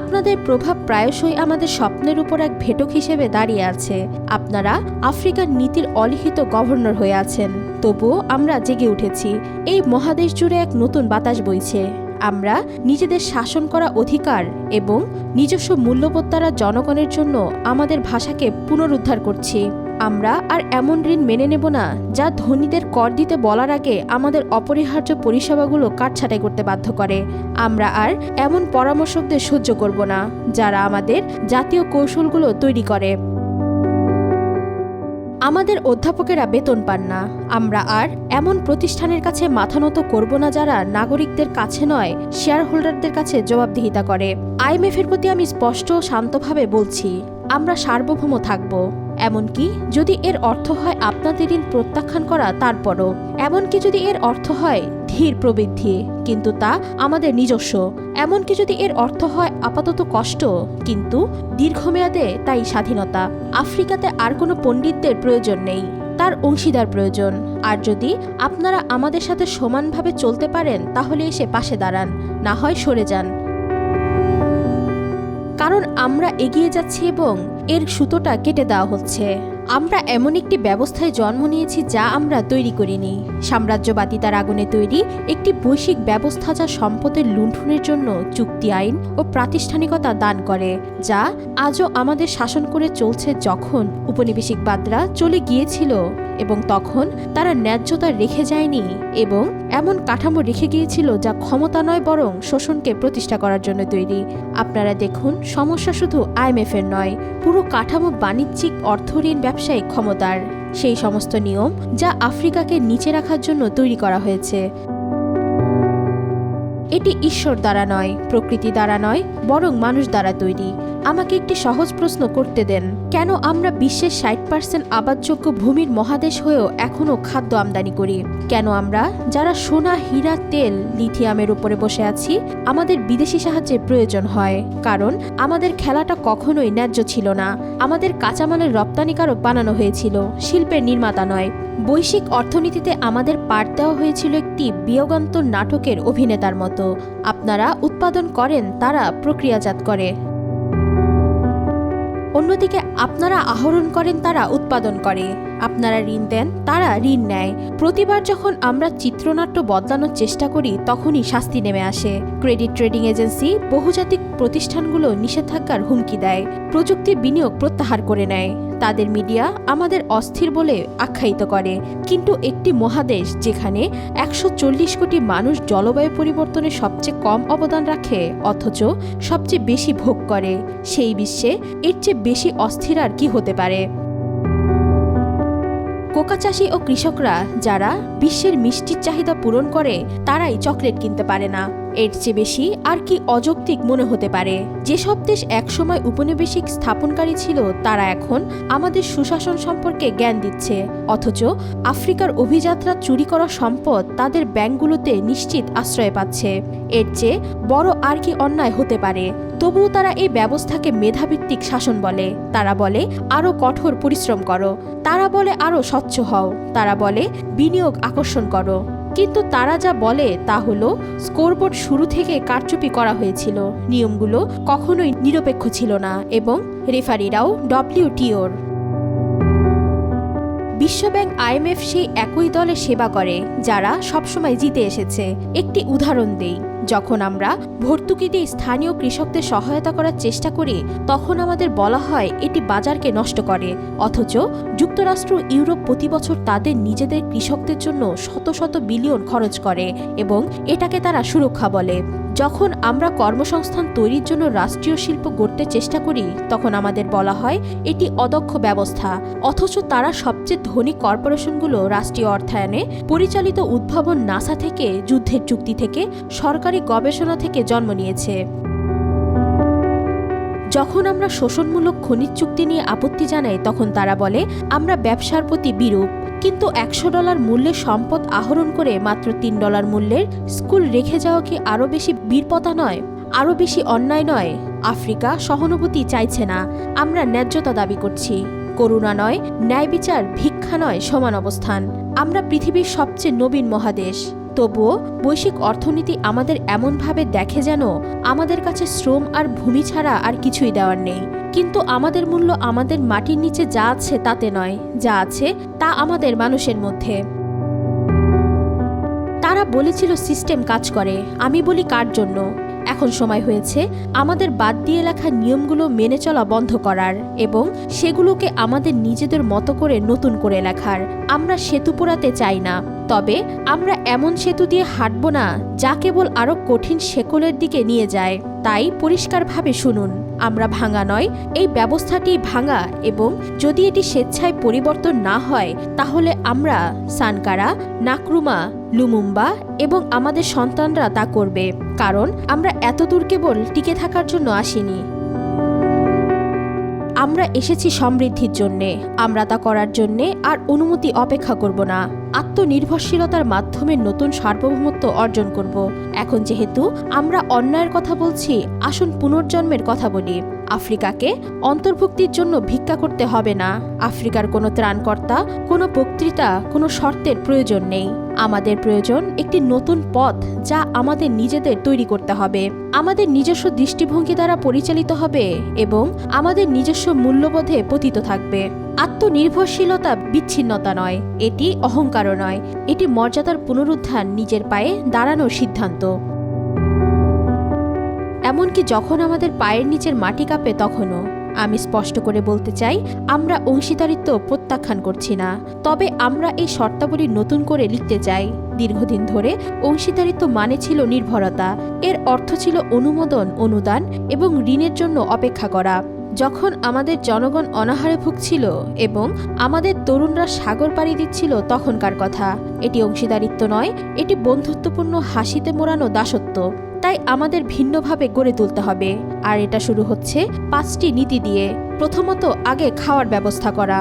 আপনাদের প্রভাব প্রায়শই আমাদের স্বপ্নের উপর এক ভেটক হিসেবে দাঁড়িয়ে আছে। আপনারা আফ্রিকার নীতির অলিখিত গভর্নর হয়ে আছেন, তবুও আমরা জেগে উঠেছি। এই মহাদেশ জুড়ে এক নতুন বাতাস বইছে। আমরা নিজেদের শাসন করা অধিকার এবং নিজস্ব মূল্যবোধ দ্বারা জনগণের জন্য আমাদের ভাষাকে পুনরুদ্ধার করছি। আমরা আর এমন ঋণ মেনে নেব না যা ধনীদের কর দিতে বলার আগে আমাদের অপরিহার্য পরিষেবাগুলো কাটছাঁটাই করতে বাধ্য করে। আমরা আর এমন পরামর্শকদের সহ্য করব না যারা আমাদের জাতীয় কৌশলগুলো তৈরি করে। আমাদের অধ্যাপকেরা বেতন পান না। আমরা আর এমন প্রতিষ্ঠানের কাছে মাথা নত করব না যারা নাগরিকদের কাছে নয়, শেয়ার হোল্ডারদের কাছে জবাবদিহিতা করে। আইএমএফের প্রতি আমি স্পষ্ট ও শান্তভাবে বলছি, আমরা সার্বভৌম থাকব, এমনকি যদি এর অর্থ হয় আপনাদের ঋণ প্রত্যাখ্যান করা, তারপরও এমনকি যদি এর অর্থ হয় ধীর প্রবৃদ্ধি, কিন্তু তা আমাদের নিজস্ব, এমনকি যদি এর অর্থ হয় আপাতত কষ্ট, কিন্তু দীর্ঘমেয়াদে তাই স্বাধীনতা। আফ্রিকাতে আর কোনো পণ্ডিতদের প্রয়োজন নেই, তার অংশীদার প্রয়োজন। আর যদি আপনারা আমাদের সাথে সমানভাবে চলতে পারেন, তাহলে এসে পাশে দাঁড়ান, না হয় সরে যান। কারণ আমরা এগিয়ে যাচ্ছি এবং এর সুতোটা কেটে দেওয়া হচ্ছে। আমরা এমন একটি ব্যবস্থায় জন্ম নিয়েছি যা আমরা তৈরি করিনি। সাম্রাজ্যবাদিতার আগুনে তৈরি একটি বৈশ্বিক ব্যবস্থা যা সম্পদের লুণ্ঠনের জন্য চুক্তি আইন ও প্রাতিষ্ঠানিকতা দান করে, যা আজও আমাদের শাসন করে চলছে। যখন উপনিবেশিকবাদরা চলে গিয়েছিল এবং তখন তারা ন্যায্যতা রেখে যায়নি এবং এমন কাঠামো রেখে গিয়েছিল যা ক্ষমতা নয় বরং শোষণকে প্রতিষ্ঠা করার জন্য তৈরি। আপনারা দেখুন, সমস্যা শুধু আইএমএফ এর নয়, পুরো কাঠামো বাণিজ্যিক, অর্থ, ঋণ, ব্যবসায়িক ক্ষমতার। সেই সমস্ত নিয়ম যা আফ্রিকাকে নিচে রাখার জন্য তৈরি করা হয়েছে। এটি ঈশ্বর দ্বারা নয়, প্রকৃতি দ্বারা নয়, বরং মানুষ দ্বারা তৈরি। আমাকে একটি সহজ প্রশ্ন করতে দেন, কেন আমরা বিশ্বের 60% আবাদযোগ্য ভূমির মহাদেশ হয়েও এখনও খাদ্য আমদানি করি? কেন আমরা, যারা সোনা, হীরা, তেল, লিথিয়ামের উপরে বসে আছি, আমাদের বিদেশি সাহায্যের প্রয়োজন হয়? কারণ আমাদের খেলাটা কখনোই ন্যায্য ছিল না। আমাদের কাঁচামালের রপ্তানিকারক বানানো হয়েছিল, শিল্পের নির্মাতা নয়। বৈশ্বিক অর্থনীতিতে আমাদের পাঠ দেওয়া হয়েছিল একটি বিয়োগান্তর নাটকের অভিনেতার মতো। আপনারা উৎপাদন করেন, তারা প্রক্রিয়াজাত করে। অন্যদিকে আপনারা আহরণ করেন, তারা উৎপাদন করে। আপনারা ঋণ দেন, তারা ঋণ নেয়। প্রতিবার যখন আমরা চিত্রনাট্য বদলানোর চেষ্টা করি, তখনই শাস্তি নেমে আসে। ক্রেডিট ট্রেডিং এজেন্সি বহুজাতিক প্রতিষ্ঠানগুলো নিষেধাজ্ঞার হুমকি দেয়, প্রযুক্তির বিনিয়োগ প্রত্যাহার করে নেয়। তাদের মিডিয়া আমাদের অস্থির বলে আখ্যায়িত করে। কিন্তু একটি মহাদেশ যেখানে 140 কোটি মানুষ জলবায়ু পরিবর্তনে সবচেয়ে কম অবদান রাখে, অথচ সবচেয়ে বেশি ভোগ করে, সেই বিশ্বে এর চেয়ে বেশি অস্থির আর কি হতে পারে? কোকা চাষি ও কৃষকরা, যারা বিশ্বের মিষ্টির চাহিদা পূরণ করে, তারাই চকলেট কিনতে পারে না। এর চেয়ে বেশি আর কি অযৌক্তিক মনে হতে পারে? যেসব দেশ একসময় উপনিবেশিক স্থাপনকারী ছিল, তারা এখন আমাদের সুশাসন সম্পর্কে জ্ঞান দিচ্ছে, অথচ আফ্রিকার অভিযাত্রা চুরি করা সম্পদ তাদের ব্যাংকগুলোতে নিশ্চিত আশ্রয় পাচ্ছে। এর চেয়ে বড় আর কি অন্যায় হতে পারে? তবুও তারা এই ব্যবস্থাকে মেধাভিত্তিক শাসন বলে। তারা বলে আরও কঠোর পরিশ্রম করো, তারা বলে আরও স্বচ্ছ হও, তারা বলে বিনিয়োগ আকর্ষণ করো। কিন্তু তারা যা বলে তা হলো স্কোরবোর্ড শুরু থেকে কারচুপি করা হয়েছিল, নিয়মগুলো কখনোই নিরপেক্ষ ছিল না, এবং রেফারিরাও WTOর। বিশ্বব্যাংক, IMF সেই একই দলে সেবা করে যারা সবসময় জিতে এসেছে। একটি উদাহরণ দেই, যখন আমরা ভর্তুকি দিয়ে স্থানীয় কৃষকদের সহায়তা করার চেষ্টা করি, তখন আমাদের বলা হয় এটি বাজারকে নষ্ট করে, অথচ যুক্তরাষ্ট্র, ইউরোপ প্রতি বছর তাদের নিজেদের কৃষকদের জন্য শত শত বিলিয়ন খরচ করে এবং এটাকে তারা সুরক্ষা বলে। যখন আমরা কর্মসংস্থান তৈরির জন্য রাষ্ট্রীয় শিল্প গড়তে চেষ্টা করি, তখন আমাদের বলা হয় এটি অদক্ষ ব্যবস্থা, অথচ তারা সবচেয়ে ধনী কর্পোরেশনগুলো রাষ্ট্রীয় অর্থায়নে পরিচালিত উদ্ভাবন, নাসা থেকে, যুদ্ধের চুক্তি থেকে, সরকারি গবেষণা থেকে জন্ম নিয়েছে। যখন আমরা শোষণমূলক খনিজ চুক্তি নিয়ে আপত্তি জানাই, তখন তারা বলে আমরা ব্যবসার প্রতি বিরূপ। কিন্তু $100 মূল্যের সম্পদ আহরণ করে মাত্র $3 মূল্যের স্কুল রেখে যাওয়া কি আরও বেশি বীরপতা নয়? আরও বেশি অন্যায় নয়? আফ্রিকা সহানুভূতি চাইছে না, আমরা ন্যায্যতা দাবি করছি। করুণা নয়, ন্যায় বিচার, ভিক্ষা নয়, সমান অবস্থান। আমরা পৃথিবীর সবচেয়ে নবীন মহাদেশ, তবুও বৈশ্বিক অর্থনীতি আমাদের এমনভাবে দেখে যেন আমাদের কাছে শ্রম আর ভূমি ছাড়া আর কিছুই দেওয়ার নেই। কিন্তু আমাদের মূল্য আমাদের মাটির নিচে যা আছে তাতে নয়, যা আছে তা আমাদের মানুষের মধ্যে। তারা বলেছিল সিস্টেম কাজ করে, আমি বলি কার জন্য? এখন সময় হয়েছে আমাদের বাদ দিয়ে লেখা নিয়মগুলো মেনে চলা বন্ধ করার এবং সেগুলোকে আমাদের নিজেদের মতো করে নতুন করে লেখার। আমরা সেতু পোড়াতে চাই না, তবে আমরা এমন সেতু দিয়ে হাঁটব না যা কেবল আরও কঠিন শেকলের দিকে নিয়ে যায়। তাই পরিষ্কারভাবে শুনুন, আমরা ভাঙা নয়, এই ব্যবস্থাটি ভাঙা, এবং যদি এটি স্বেচ্ছায় পরিবর্তন না হয়, তাহলে আমরা সানকারা, নাকরুমা, লুমুম্বা এবং আমাদের সন্তানরা তা করবে, কারণ আমরা এতদূর কেবল টিকে থাকার জন্য আসিনি। আমরা এসেছি সমৃদ্ধির জন্যে, আমরা তা করার জন্যে আর অনুমতি অপেক্ষা করব না। আত্মনির্ভরশীলতার মাধ্যমে নতুন সার্বভৌমত্ব অর্জন করব। এখন যেহেতু আমরা অন্যায়ের কথা বলছি, আসুন পুনর্জন্মের কথা বলি। আফ্রিকাকে অন্তর্ভুক্তির জন্য ভিক্ষা করতে হবে না। আফ্রিকার কোনো ত্রাণকর্তা, কোনো বক্তৃতা, কোনো শর্তের প্রয়োজন নেই। আমাদের প্রয়োজন একটি নতুন পথ, যা আমাদের নিজেদের তৈরি করতে হবে, আমাদের নিজস্ব দৃষ্টিভঙ্গি দ্বারা পরিচালিত হবে এবং আমাদের নিজস্ব মূল্যবোধে পতিত থাকবে। আত্মনির্ভরশীলতা বিচ্ছিন্নতা নয়, এটি অহংকারও নয়, এটি মর্যাদার পুনরুত্থান, নিজের পায়ে দাঁড়ানোর সিদ্ধান্ত। এমনকি যখন আমাদের পায়ের নিচের মাটি কাঁপে, তখনও আমি স্পষ্ট করে বলতে চাই, আমরা অংশীদারিত্ব প্রত্যাখ্যান করছি না, তবে আমরা এই শর্তাবলী নতুন করে লিখতে চাই। দীর্ঘদিন ধরে অংশীদারিত্ব মানে ছিল নির্ভরতা, এর অর্থ ছিল অনুমোদন, অনুদান এবং ঋণের জন্য অপেক্ষা করা। যখন আমাদের জনগণ অনাহারে ভুগছিল এবং আমাদের তরুণরা সাগর পাড়ি দিচ্ছিল তখনকার কথা। এটি অংশীদারিত্ব নয়, এটি বন্ধুত্বপূর্ণ হাসিতে মোড়ানো দাসত্ব। তাই আমাদের ভিন্নভাবে গড়ে তুলতে হবে। আর এটা শুরু হচ্ছে 5টি নীতি দিয়ে। প্রথমত, আগে খাওয়ার ব্যবস্থা করা।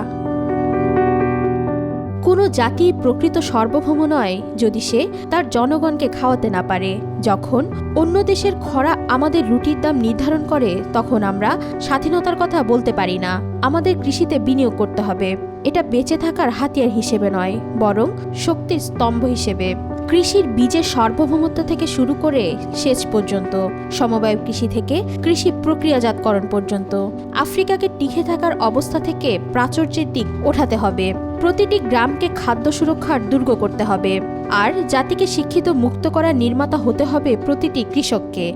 কোনো জাতি প্রকৃত সার্বভৌম নয় যদি সে তার জনগণকে খাওয়াতে না পারে। যখন অন্য দেশের খরা আমাদের রুটির দাম নির্ধারণ করে, তখন আমরা স্বাধীনতার কথা বলতে পারি না। আমাদের কৃষিতে বিনিয়োগ করতে হবে। এটা বেঁচে থাকার হাতিয়ার হিসেবে নয়, বরং শক্তির স্তম্ভ হিসেবে। কৃষির বীজের সার্বভৌমত্ব থেকে শুরু করে সেচ পর্যন্ত, সমবায় কৃষি থেকে কৃষি প্রক্রিয়াজাতকরণ পর্যন্ত, আফ্রিকাকে টিকে থাকার অবস্থা থেকে প্রাচুর্যের দিক ওঠাতে হবে। প্রতিটি গ্রামকে খাদ্য সুরক্ষার দুর্গ করতে হবে। আর জাতিকে শিক্ষিত মুক্ত করার নির্মাতা হতে হবে প্রতিটি কৃষককে।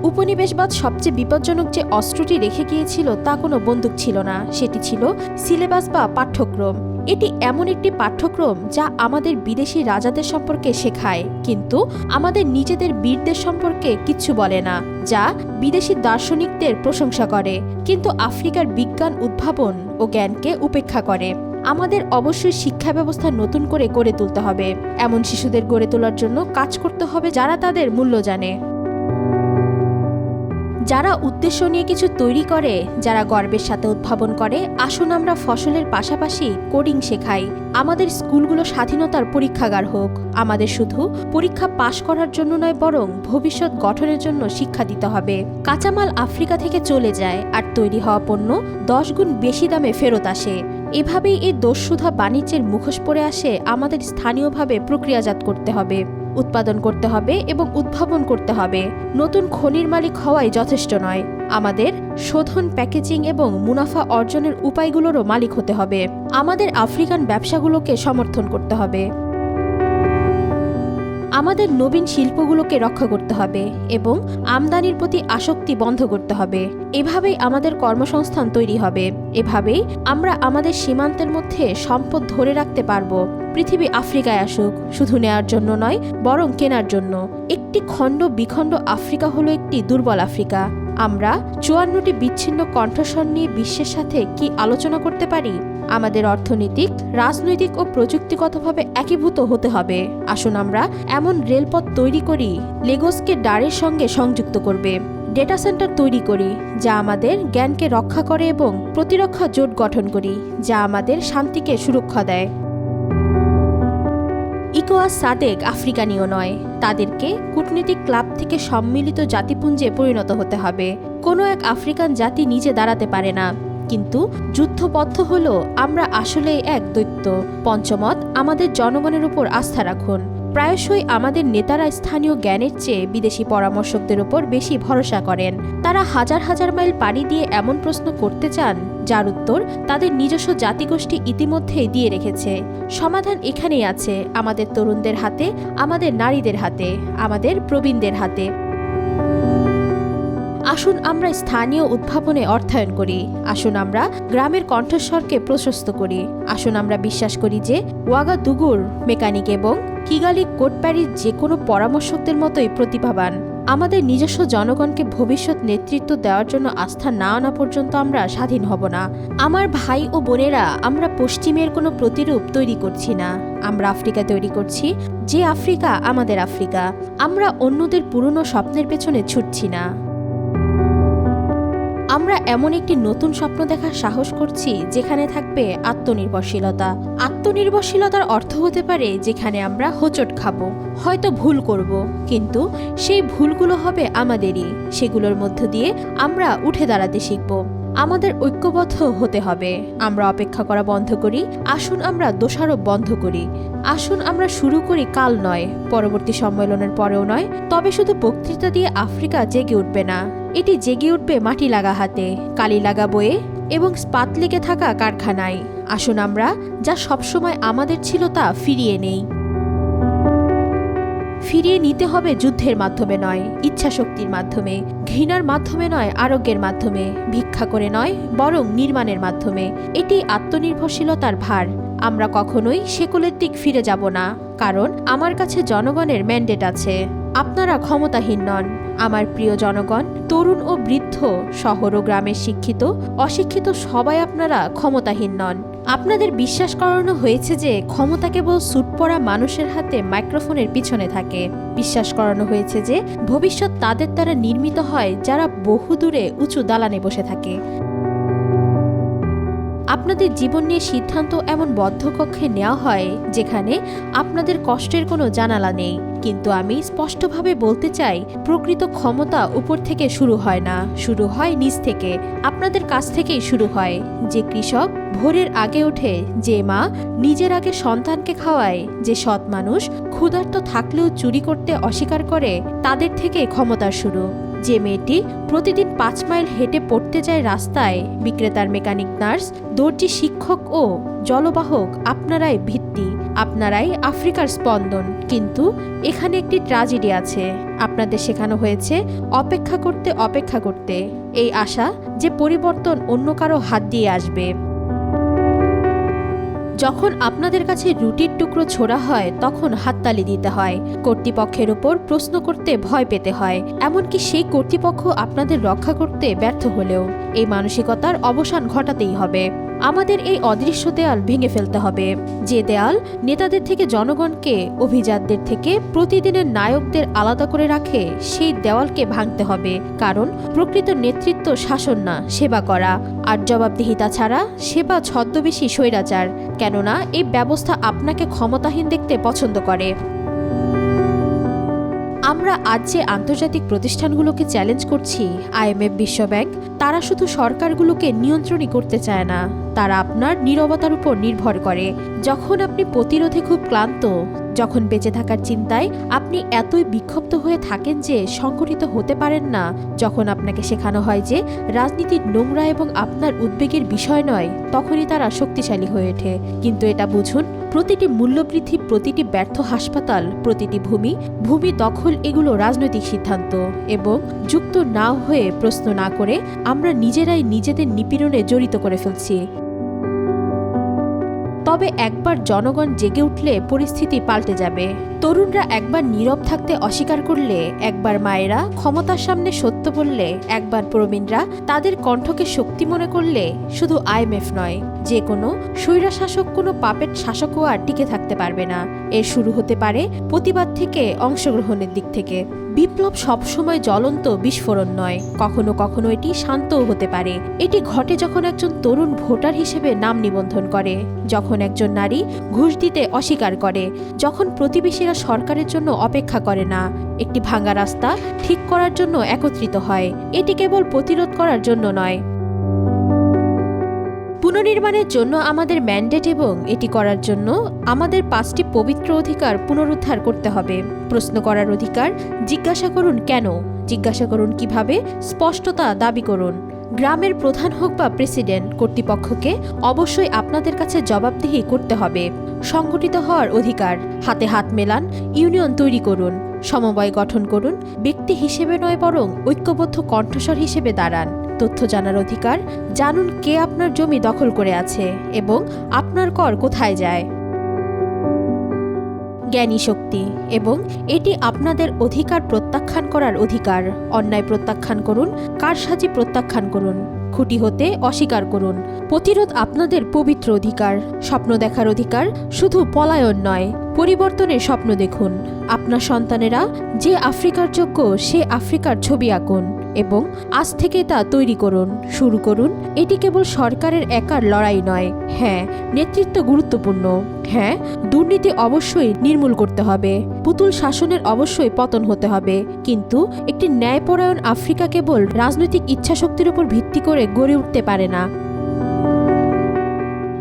উপনিবেশবাদ সবচেয়ে বিপজ্জনক যে অস্ত্রটি রেখে গিয়েছিল তা কোনো বন্দুক ছিল না, সেটি ছিল সিলেবাস বা পাঠ্যক্রম। এটি এমন একটি পাঠ্যক্রম যা আমাদের বিদেশি রাজাদের সম্পর্কে শেখায়, কিন্তু আমাদের নিজেদের বীরদের সম্পর্কে কিচ্ছু বলে না, যা বিদেশি দার্শনিকদের প্রশংসা করে কিন্তু আফ্রিকার বিজ্ঞান, উদ্ভাবন ও জ্ঞানকে উপেক্ষা করে। আমাদের অবশ্যই শিক্ষা ব্যবস্থা নতুন করে গড়ে তুলতে হবে। এমন শিশুদের গড়ে তোলার জন্য কাজ করতে হবে যারা তাদের মূল্য জানে, যারা উদ্দেশ্য নিয়ে কিছু তৈরি করে, যারা গর্বের সাথে উদ্ভাবন করে। আসুন আমরা ফসলের পাশাপাশি কোডিং শেখাই। আমাদের স্কুলগুলো স্বাধীনতার পরীক্ষাগার হোক। আমাদের শুধু পরীক্ষা পাশ করার জন্য নয়, বরং ভবিষ্যৎ গঠনের জন্য শিক্ষা দিতে হবে। কাঁচামাল আফ্রিকা থেকে চলে যায় আর তৈরি হওয়া পণ্য 10 গুণ বেশি দামে ফেরত আসে। এভাবেই এই দস্যুধা বাণিজ্যের মুখোশ পড়ে আসে। আমাদের স্থানীয়ভাবে প্রক্রিয়াজাত করতে হবে, উৎপাদন করতে হবে এবং উদ্ভাবন করতে হবে। নতুন খনির মালিক হওয়াই যথেষ্ট নয়, আমাদের শোধন, প্যাকেজিং এবং মুনাফা অর্জনের উপায়গুলোরও মালিক হতে হবে। আমাদের আফ্রিকান ব্যবসাগুলোকে সমর্থন করতে হবে। আমাদের নবীন শিল্পগুলোকে রক্ষা করতে হবে এবং আমদানির প্রতি আসক্তি বন্ধ করতে হবে। এভাবেই আমাদের কর্মসংস্থান তৈরি হবে। এভাবেই আমরা আমাদের সীমান্তের মধ্যে সম্পদ ধরে রাখতে পারবো। পৃথিবী আফ্রিকায় আসুক, শুধু নেয়ার জন্য নয়, বরং কেনার জন্য। একটি খণ্ড বিখণ্ড আফ্রিকা হলো একটি দুর্বল আফ্রিকা। আমরা 54টি বিচ্ছিন্ন কণ্ঠস্বর নিয়ে বিশ্বের সাথে কি আলোচনা করতে পারি? আমাদের অর্থনৈতিক, রাজনৈতিক ও প্রযুক্তিগতভাবে একীভূত হতে হবে। আসুন আমরা এমন রেলপথ তৈরি করি লেগোসকে ডারের সঙ্গে সংযুক্ত করবে, ডেটা সেন্টার তৈরি করি যা আমাদের জ্ঞানকে রক্ষা করে এবং প্রতিরক্ষা জোট গঠন করি যা আমাদের শান্তিকে সুরক্ষা দেয়। ইকোয়াস, সাদেক আফ্রিকানীয় নয়, তাদেরকে কূটনীতিক ক্লাব থেকে সম্মিলিত জাতিপুঞ্জে পরিণত হতে হবে। কোনো এক আফ্রিকান জাতি নিজে দাঁড়াতে পারে না, কিন্তু যুদ্ধবদ্ধ হলো আমরা আসলেই এক দৈত্য। পঞ্চমত, আমাদের জনগণের উপর আস্থা রাখুন। প্রায়শই আমাদের নেতারা স্থানীয় জ্ঞানের চেয়ে বিদেশি পরামর্শকদের উপর বেশি ভরসা করেন। তারা হাজার হাজার মাইল পাড়ি দিয়ে এমন প্রশ্ন করতে চান যার উত্তর তাদের নিজস্ব জাতিগোষ্ঠী ইতিমধ্যেই দিয়ে রেখেছে। সমাধান এখানেই আছে, আমাদের তরুণদের হাতে, আমাদের নারীদের হাতে, আমাদের প্রবীণদের হাতে। আসুন আমরা স্থানীয় উদ্ভাবনে অর্থায়ন করি। আসুন আমরা গ্রামের কণ্ঠস্বরকে প্রশস্ত করি। আসুন আমরা বিশ্বাস করি যে ওয়াগাদুগুর মেকানিক এবং কিগালি কোটপ্যারির যে কোনো পরামর্শকদের মতোই প্রতিভাবান। আমাদের নিজস্ব জনগণকে ভবিষ্যৎ নেতৃত্ব দেওয়ার জন্য আস্থা না আনা পর্যন্ত আমরা স্বাধীন হব না। আমার ভাই ও বোনেরা, আমরা পশ্চিমের কোনো প্রতিরূপ তৈরি করছি না, আমরা আফ্রিকা তৈরি করছি, যে আফ্রিকা আমাদের আফ্রিকা। আমরা অন্যদের পুরনো স্বপ্নের পেছনে ছুটছি না। আমরা এমন একটি নতুন স্বপ্ন দেখার সাহস করছি যেখানে থাকবে আত্মনির্ভরশীলতা। আত্মনির্ভরশীলতার অর্থ হতে পারে যেখানে আমরা হোঁচট খাবো, হয়তো ভুল করব, কিন্তু সেই ভুলগুলো হবে আমাদেরই। সেগুলোর মধ্য দিয়ে আমরা উঠে দাঁড়াতে শিখব। আমাদের ঐক্যবদ্ধ হতে হবে। আমরা অপেক্ষা করা বন্ধ করি। আসুন আমরা দোষারোপ বন্ধ করি। আসুন আমরা শুরু করি কাল নয়, পরবর্তী সম্মেলনের পরেও নয়, তবে শুধু বক্তৃতা দিয়ে আফ্রিকা জেগে উঠবে না। এটি জেগে উঠবে মাটি লাগা হাতে, কালি লাগা বয়ে এবং স্পাত লেগে থাকা কারখানায়। আসুন আমরা যা সবসময় আমাদের ছিল তা ফিরিয়ে নেই। ফিরিয়ে নিতে হবে যুদ্ধের মাধ্যমে নয়, ইচ্ছাশক্তির মাধ্যমে, ঘৃণার মাধ্যমে নয়, আরোগ্যের মাধ্যমে, ভিক্ষা করে নয়, বরং নির্মাণের মাধ্যমে। এটি আত্মনির্ভরশীলতার ভার। আমরা কখনোই সেকুলের দিক ফিরে যাব না, কারণ আমার কাছে জনগণের ম্যান্ডেট আছে। আপনারা ক্ষমতাহীন নন। আমার প্রিয় জনগণ, তরুণ ও বৃদ্ধ, শহর ও গ্রামের শিক্ষিত অশিক্ষিত সবাই আপনারা ক্ষমতাহীন নন। আপনাদের বিশ্বাস করানো হয়েছে যে ক্ষমতা কেবল স্যুট পরা মানুষের হাতে মাইক্রোফোনের পিছনে থাকে। বিশ্বাস করানো হয়েছে যে ভবিষ্যৎ তাদের দ্বারা নির্মিত হয় যারা বহুদূরে উঁচু দালানে বসে থাকে। আপনাদের জীবন নিয়ে সিদ্ধান্ত এমন বদ্ধ কক্ষে নেওয়া হয় যেখানে আপনাদের কষ্টের কোনো জানালা নেই। কিন্তু আমি স্পষ্টভাবে বলতে চাই, প্রকৃত ক্ষমতা উপর থেকে শুরু হয় না, শুরু হয় নিচ থেকে। আপনাদের কাছ থেকেই শুরু হয়। যে কৃষক ভোরের আগে ওঠে, যে মা নিজের আগে সন্তানকে খাওয়ায়, যে সৎ মানুষ ক্ষুধার্ত থাকলেও চুরি করতে অস্বীকার করে, তাদের থেকে ক্ষমতার শুরু। যে মেয়েটি প্রতিদিন 5 মাইল হেঁটে পড়তে যায় রাস্তায়, বিক্রেতার মেকানিক, নার্স, দর্জি, শিক্ষক ও জলবাহক, আপনারাই ভিত্তি, আপনারাই আফ্রিকার স্পন্দন। কিন্তু এখানে একটি ট্র্যাজেডি আছে। আপনাদের শেখানো হয়েছে অপেক্ষা করতে, অপেক্ষা করতে, এই আশা যে পরিবর্তন অন্য কারো হাত দিয়ে আসবে। যখন আপনাদের কাছে রুটির টুকরো ছোড়া হয় তখন হাততালি দিতে হয়, কর্তৃপক্ষের উপর প্রশ্ন করতে ভয় পেতে হয়, এমনকি সেই কর্তৃপক্ষ আপনাদের রক্ষা করতে ব্যর্থ হলেও। এই মানসিকতার অবসান ঘটাতেই হবে। আমাদের এই অদৃশ্য দেয়াল ভেঙে ফেলতে হবে, যে দেয়াল নেতাদের থেকে জনগণকে, অভিজাতদের থেকে প্রতিদিনের নায়কদের আলাদা করে রাখে। সেই দেওয়ালকে ভাঙতে হবে, কারণ প্রকৃত নেতৃত্ব শাসন না, সেবা করা। আর জবাবদিহিতা ছাড়া সেবা ছদ্মবেশী স্বৈরাচার, কেননা এই ব্যবস্থা আপনাকে ক্ষমতাহীন দেখতে পছন্দ করে। আমরা আজ যে আন্তর্জাতিক প্রতিষ্ঠানগুলোকে চ্যালেঞ্জ করছি, IMF, বিশ্বব্যাংক, তারা শুধু সরকারগুলোকে নিয়ন্ত্রণই করতে চায় না, তারা আপনার নীরবতার উপর নির্ভর করে। যখন আপনি প্রতিরোধে খুব ক্লান্ত, যখন বেঁচে থাকার চিন্তায় আপনি এতই বিক্ষুব্ধ হয়ে থাকেন যে সংগঠিত হতে পারেন না, যখন আপনাকে শেখানো হয় যে রাজনীতি নোংরা এবং আপনার উদ্বেগের বিষয় নয়, তখনই তারা শক্তিশালী হয়ে ওঠে। কিন্তু এটা বুঝুন, প্রতিটি মূল্যবৃদ্ধি, প্রতিটি ব্যর্থ হাসপাতাল, প্রতিটি ভূমি দখল, এগুলো রাজনৈতিক সিদ্ধান্ত। এবং যুক্ত না হয়ে, প্রশ্ন না করে, আমরা নিজেরাই নিজেদের নিপীড়নে জড়িত করে ফেলছি। তবে একবার জনগণ জেগে উঠলে পরিস্থিতি পাল্টে যাবে। তরুণরা একবার নীরব থাকতে অস্বীকার করলে, একবার মায়েরা ক্ষমতার সামনে সত্য বললে, একবার প্রবীণরা তাদের কণ্ঠকে শক্তি মনে করলে, শুধু IMF নয়, যে কোনো স্বৈরশাসক, কোনো পাপেট শাসকও আর টিকে থাকতে পারবে না। এর শুরু হতে পারে প্রতিবাদ থেকে, অংশগ্রহণের দিক থেকে। বিপ্লব সবসময় জ্বলন্ত বিস্ফোরণ নয়, কখনো কখনো এটি শান্তও হতে পারে। এটি ঘটে যখন একজন তরুণ ভোটার হিসেবে নাম নিবন্ধন করে, যখন একজন নারী ঘুষ দিতে অস্বীকার করে, যখন প্রতিবেশীরা সরকারের জন্য অপেক্ষা করে না, একটি ভাঙা রাস্তা ঠিক করার জন্য একত্রিত হয়। এটি কেবল প্রতিরোধ করার জন্য নয়, পুনর্নির্মাণের জন্য আমাদের ম্যান্ডেট, এবং এটি করার জন্য আমাদের 5টি পবিত্র অধিকার পুনরুদ্ধার করতে হবে। প্রশ্ন করার অধিকার, জিজ্ঞাসা করুন কেন, জিজ্ঞাসা করুন কিভাবে, স্পষ্টতা দাবি করুন। গ্রামের প্রধান হোক বা প্রেসিডেন্ট, কর্তৃপক্ষকে অবশ্যই আপনাদের কাছে জবাবদিহি করতে হবে। সংগঠিত হওয়ার অধিকার, হাতে হাত মেলান, ইউনিয়ন তৈরি করুন, সমবায় গঠন করুন, ব্যক্তি হিসেবে নয় বরং ঐক্যবদ্ধ কণ্ঠস্বর হিসেবে দাঁড়ান। তথ্য জানার অধিকার, জানুন কে আপনার জমি দখল করে আছে এবং আপনার কর কোথায় যায়। জ্ঞানী শক্তি, এবং এটি আপনাদের অধিকার প্রত্যাখ্যান করার অধিকার। অন্যায় প্রত্যাখ্যান করুন, কারসাজি প্রত্যাখ্যান করুন, খুঁটি হতে অস্বীকার করুন। প্রতিরোধ আপনাদের পবিত্র অধিকার। স্বপ্ন দেখার অধিকার, শুধু পলায়ন নয়, পরিবর্তনের স্বপ্ন দেখুন। আপনার সন্তানেরা যে আফ্রিকার যোগ্য, সে আফ্রিকার ছবি আঁকুন এবং আজ থেকে তা তৈরি করুন, শুরু করুন। এটি কেবল সরকারের একার লড়াই নয়। হ্যাঁ, নেতৃত্ব গুরুত্বপূর্ণ। হ্যাঁ, দুর্নীতি অবশ্যই নির্মূল করতে হবে, পুতুল শাসনের অবশ্যই পতন হতে হবে। কিন্তু একটি ন্যায়পরায়ণ আফ্রিকা কেবল রাজনৈতিক ইচ্ছাশক্তির উপর ভিত্তি করে গড়ে উঠতে পারে না।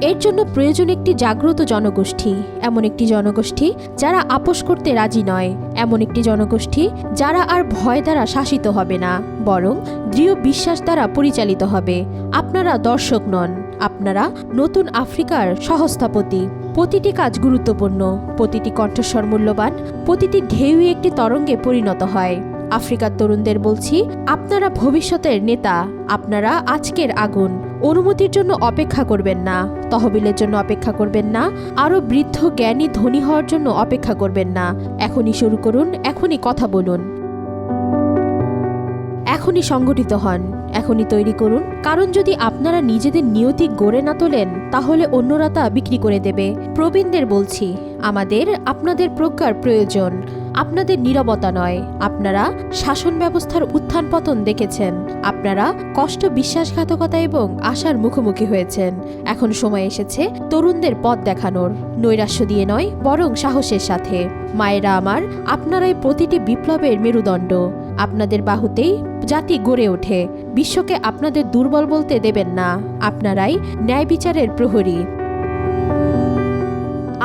এর জন্য প্রয়োজন একটি জাগ্রত জনগোষ্ঠী, এমন একটি জনগোষ্ঠী যারা আপোষ করতে রাজি নয়, এমন একটি জনগোষ্ঠী যারা আর ভয় দ্বারা শাসিত হবে না, বরং দৃঢ় বিশ্বাস দ্বারা পরিচালিত হবে। আপনারা দর্শক নন, আপনারা নতুন আফ্রিকার সহস্থাপতি। প্রতিটি কাজ গুরুত্বপূর্ণ, প্রতিটি কণ্ঠস্বর মূল্যবান, প্রতিটি ঢেউই একটি তরঙ্গে পরিণত হয়। আফ্রিকার তরুণদের বলছি, আপনারা ভবিষ্যতের নেতা, আপনারা আজকের আগুন। অনুমতির জন্য অপেক্ষা করবেন না, তহবিলের জন্য অপেক্ষা করবেন না, আরও বৃদ্ধ জ্ঞানী ধনী হওয়ার জন্য অপেক্ষা করবেন না। এখনই শুরু করুন, এখনই কথা বলুন, এখনই সংগঠিত হন, এখনই তৈরি করুন। কারণ যদি আপনারা নিজেদের নিয়তি গড়ে না তোলেন তাহলে অন্যরা তা বিক্রি করে দেবে। প্রবীণদের বলছি, আমাদের আপনাদের প্রজ্ঞার প্রয়োজন, আপনাদের নীরবতা নয়। আপনারা শাসন ব্যবস্থার উত্থান পতন দেখেছেন, আপনারা কষ্ট, বিশ্বাসঘাতকতা এবং আশার মুখোমুখি হয়েছেন। এখন সময় এসেছে তরুণদের পথ দেখানোর, নৈরাশ্য দিয়ে নয় বরং সাহসের সাথে। মায়েরা আমার, আপনারাই প্রতিটি বিপ্লবের মেরুদণ্ড। আপনাদের বাহুতেই জাতি গড়ে ওঠে। বিশ্বকে আপনাদের দুর্বল বলতে দেবেন না। আপনারাই ন্যায় বিচারের প্রহরী।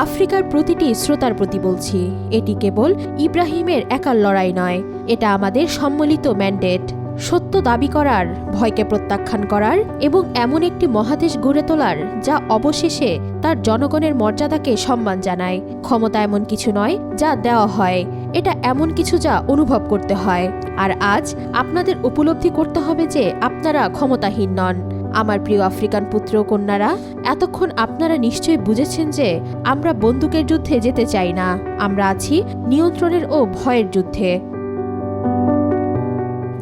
আফ্রিকার প্রতিটি শ্রোতার প্রতি বলছি, এটি কেবল ইব্রাহিমের একার লড়াই নয়, এটা আমাদের সম্মিলিত ম্যান্ডেট। সত্য দাবি করার, ভয়কে প্রত্যাখ্যান করার এবং এমন একটি মহাদেশ গড়ে তোলার যা অবশেষে তার জনগণের মর্যাদাকে সম্মান জানায়। ক্ষমতা এমন কিছু নয় যা দেওয়া হয়, এটা এমন কিছু যা অনুভব করতে হয়। আর আজ আপনাদের উপলব্ধি করতে হবে যে আপনারা ক্ষমতাহীন নন। আমার প্রিয় আফ্রিকান পুত্র ও কন্যারা, এতক্ষণ আপনারা নিশ্চয়ই বুঝেছেন যে আমরা বন্দুকের যুদ্ধে যেতে চাই না, আমরা আছি নিয়ন্ত্রণের ও ভয়ের যুদ্ধে।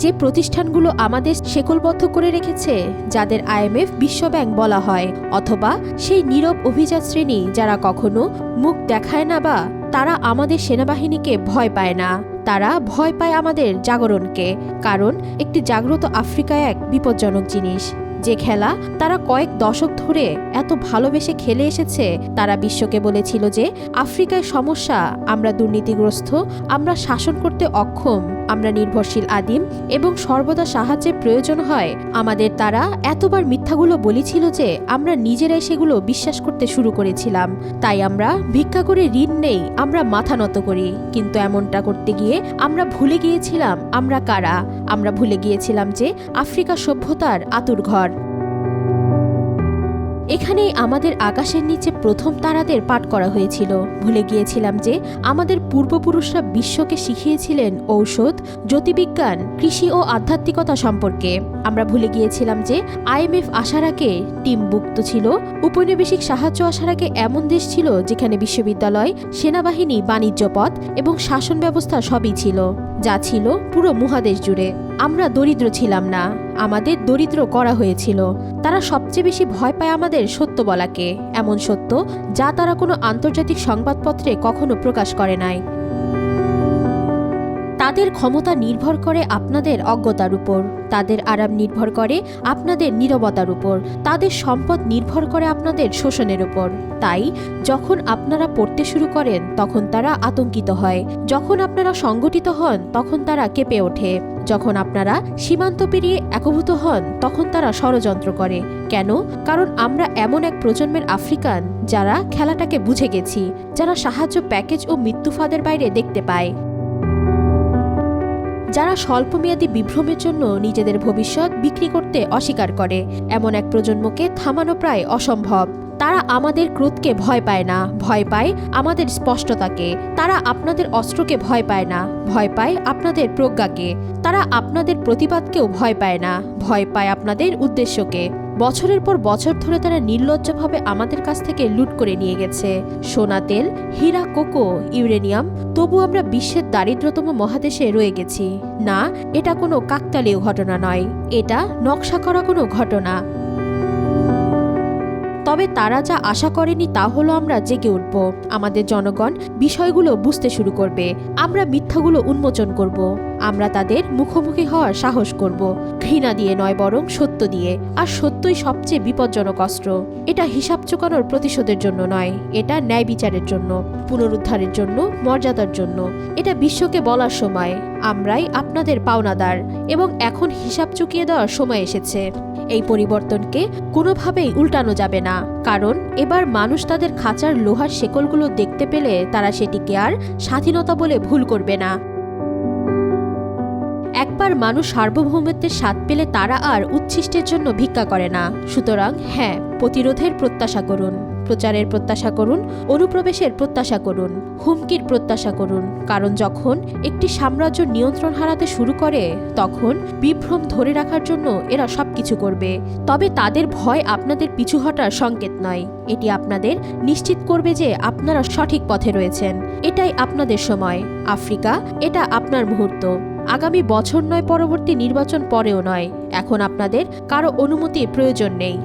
যে প্রতিষ্ঠানগুলো আমাদের শেকলবদ্ধ করে রেখেছে, যাদের IMF, বিশ্বব্যাংক বলা হয়, অথবা সেই নীরব অভিজাত শ্রেণী যারা কখনো মুখ দেখায় না, বা তারা আমাদের সেনাবাহিনীকে ভয় পায় না, তারা ভয় পায় আমাদের জাগরণকে। কারণ একটি জাগ্রত আফ্রিকা এক বিপজ্জনক জিনিস। যে খেলা তারা কয়েক দশক ধরে এত ভালোবেসে খেলে এসেছে, তারা বিশ্বকে বলেছিল যে আফ্রিকায় সমস্যা, আমরা দুর্নীতিগ্রস্ত, আমরা শাসন করতে অক্ষম, আমরা নির্ভরশীল আদিম এবং সর্বদা সাহায্যের প্রয়োজন হয় আমাদের। তারা এতবার মিথ্যাগুলো বলেছিল যে আমরা নিজেরাই সেগুলো বিশ্বাস করতে শুরু করেছিলাম। তাই আমরা ভিক্ষা করে ঋণ নেই, আমরা মাথা নত করি। কিন্তু এমনটা করতে গিয়ে আমরা ভুলে গিয়েছিলাম আমরা কারা। আমরা ভুলে গিয়েছিলাম যে আফ্রিকা সভ্যতার আতুরঘর। এখানেই আমাদের আকাশের নিচে প্রথম তারাদের পাঠ করা হয়েছিল। ভুলে গিয়েছিলাম যে আমাদের পূর্বপুরুষরা বিশ্বকে শিখিয়েছিলেন ঔষধ, জ্যোতির্বিজ্ঞান, কৃষি ও আধ্যাত্মিকতা সম্পর্কে। আমরা ভুলে গিয়েছিলাম যে IMF আসার আগে টিমবুক্ত ছিল, উপনিবেশিক সাহায্য আসার আগে এমন দেশ ছিল যেখানে বিশ্ববিদ্যালয়, সেনাবাহিনী, বাণিজ্য পথ এবং শাসন ব্যবস্থা সবই ছিল, যা ছিল পুরো মহাদেশ জুড়ে। আমরা দরিদ্র ছিলাম না, আমাদের দরিদ্র করা হয়েছিল। তারা সবচেয়ে বেশি ভয় পায় আমাদের সত্য বলাকে, এমন সত্য যা তারা কোনো আন্তর্জাতিক সংবাদপত্রে কখনো প্রকাশ করে নাই। তাদের ক্ষমতা নির্ভর করে আপনাদের অজ্ঞতার উপর, তাদের আরাম নির্ভর করে আপনাদের নীরবতার উপর, তাদের সম্পদ নির্ভর করে আপনাদের শোষণের উপর। তাই যখন আপনারা পড়তে শুরু করেন তখন তারা আতঙ্কিত হয়, যখন আপনারা সংগঠিত হন তখন তারা কেঁপে ওঠে, যখন আপনারা সীমান্ত পেরিয়ে একভূত হন তখন তারা ষড়যন্ত্র করে। কেন? কারণ আমরা এমন এক প্রজন্মের আফ্রিকান যারা খেলাটাকে বুঝে গেছি, যারা সাহায্য প্যাকেজ ও মৃত্যুফাদের বাইরে দেখতে পায়, যারা স্বল্পমেয়াদী বিভ্রমের জন্য নিজেদের ভবিষ্যৎ বিক্রি করতে অস্বীকার করে। এমন এক প্রজন্মকে থামানো প্রায় অসম্ভব। তারা আমাদের ক্রোধকে ভয় পায় না, ভয় পায় আমাদের স্পষ্টতাকে। তারা আপনাদের অস্ত্রকে ভয় পায় না, ভয় পায় আপনাদের প্রজ্ঞাকে। তারা আপনাদের প্রতিবাদকেও ভয় পায় না, ভয় পায় আপনাদের উদ্দেশ্যকে। বছরের পর বছর ধরে তারা নির্লজ্জভাবে আমাদের কাছ থেকে লুট করে নিয়ে গেছে সোনা, তেল, হীরা, কোকো, ইউরেনিয়াম। তবু আমরা বিশ্বের দারিদ্রতম মহাদেশে রয়ে গেছি। না, এটা কোনো কাকতালীয় ঘটনা নয়, এটা নকশা করা কোনো ঘটনা। তবে তারা যা আশা করেনি তা হলো আমরা জেগে উঠব, আমাদের জনগণ বিষয়গুলো বুঝতে শুরু করবে, আমরা মিথ্যাগুলো উন্মোচন করব, আমরা তাদের মুখোমুখি হওয়ার সাহস করব, ঘৃণা দিয়ে নয় বরং সত্য দিয়ে। আর সত্যই সবচেয়ে বিপজ্জনক অস্ত্র। এটা হিসাব চুকানোর প্রতিশোধের জন্য নয়, এটা ন্যায় বিচারের জন্য, পুনরুদ্ধারের জন্য, মর্যাদার জন্য। এটা বিশ্বকে বলার সময় আমরাই আপনাদের পাওনাদার এবং এখন হিসাব চুকিয়ে দেওয়ার সময় এসেছে। এই পরিবর্তনকে কোনোভাবেই উল্টানো যাবে না, কারণ এবার মানুষ তাদের খাঁচার লোহার শেকলগুলো দেখতে পেলে তারা সেটিকে আর স্বাধীনতা বলে ভুল করবে না। একবার মানুষ সার্বভৌমত্বের স্বাদ পেলে তারা আর উচ্ছিষ্টের জন্য ভিক্ষা করে না। সুতরাং হ্যাঁ, প্রতিরোধের প্রত্যাশা করুন, প্রচারের প্রত্যাশা করুন, অনুপ্রবেশের প্রত্যাশা করুন, হুমকির প্রত্যাশা করুন, কারণ যখন একটি সাম্রাজ্য নিয়ন্ত্রণ হারাতে শুরু করে তখন বিভ্রম ধরে রাখার জন্য এরা সবকিছু করবে। তবে তাদের ভয় আপনাদের পিছু হটার সংকেত নয়, এটি আপনাদের নিশ্চিত করবে যে আপনারা সঠিক পথে রয়েছেন। এটাই আপনাদের সময়। আফ্রিকা, এটা আপনার মুহূর্ত। আগামী বছর নয়, পরবর্তী নির্বাচন পরেও নয়। এখন আপনাদের কারো অনুমতির প্রয়োজন নেই।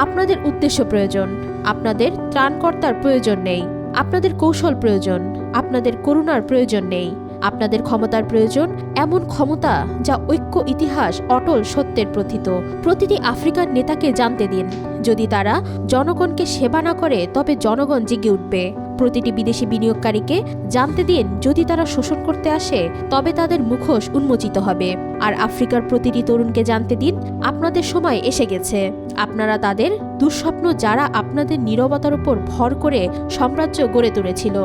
আপনাদের উদ্দেশ্য প্রয়োজন, আপনাদের ত্রাণকর্তার প্রয়োজন নেই। আপনাদের কৌশল প্রয়োজন, আপনাদের করুণার প্রয়োজন নেই। আপনাদের ক্ষমতার প্রয়োজন, এমন ক্ষমতা যা ঐক্য, ইতিহাস, অটল সত্যের প্রথিত। প্রতিটি আফ্রিকান নেতাকে জানতে দিন, যদি তারা জনগণকে সেবা না করে তবে জনগণ জেগে উঠবে। প্রতিটি বিদেশি বিনিয়োগকারীকে জানতে দিন, যদি তারা শোষণ করতে আসে তবে তাদের মুখোশ উন্মোচিত হবে। আর আফ্রিকার প্রতিটি তরুণকে জানতে দিন, আপনাদের সময় এসে গেছে। আপনারা তাদের দুঃস্বপ্ন, যারা আপনাদের নীরবতার উপর ভর করে সাম্রাজ্য গড়ে তুলেছিল।